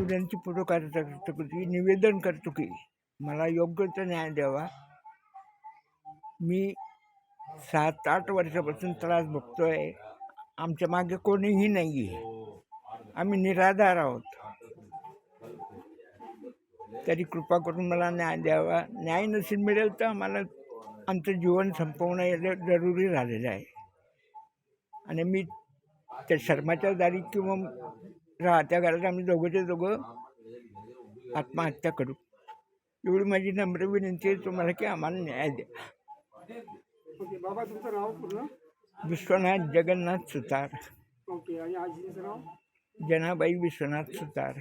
त्यांची फोटो करतो की निवेदन करतो की मला योग्य तो न्याय द्यावा. मी 7-8 वर्षापासून त्रास भोगतोय. आमच्या मागे कोणीही नाही आहे. आम्ही निराधार आहोत. तरी कृपा करून मला न्याय द्यावा. न्याय नसेल मिळेल तर आम्हाला आमचं जीवन संपवणं जरुरी झालेलं आहे. आणि मी त्या शर्माच्या दारी किंवा राहत्या घरात आम्ही दोघं आत्महत्या करू. एवढी माझी नम्र विनंती आहे तुम्हाला की आम्हाला न्याय द्या. बाबा तुमचं नाव पूर्ण? विश्वनाथ जगन्नाथ सुतार. ओके. आणि आजीचं नाव? जनाबाई विश्वनाथ सुतार.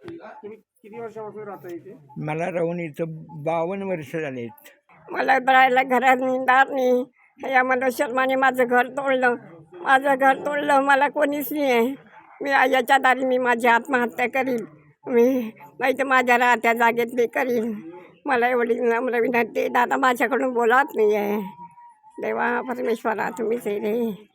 तुम्ही किती वर्षापासून राहता इथे? मला राहून इथं 52 वर्ष झालेत. मला राहायला घरात दार नाही. या मला शर्माने माझं घर तोडलं. मला कोणीच नाही आहे. मी याच्या दारी मी माझी आत्महत्या करील. नाही तर माझ्या राहत्या जागेत मी करील. मला एवढी नम्र विनंती. दादा माझ्याकडून बोलावत नाही आहे. देवा परमेश्वरा तुम्हीच रे.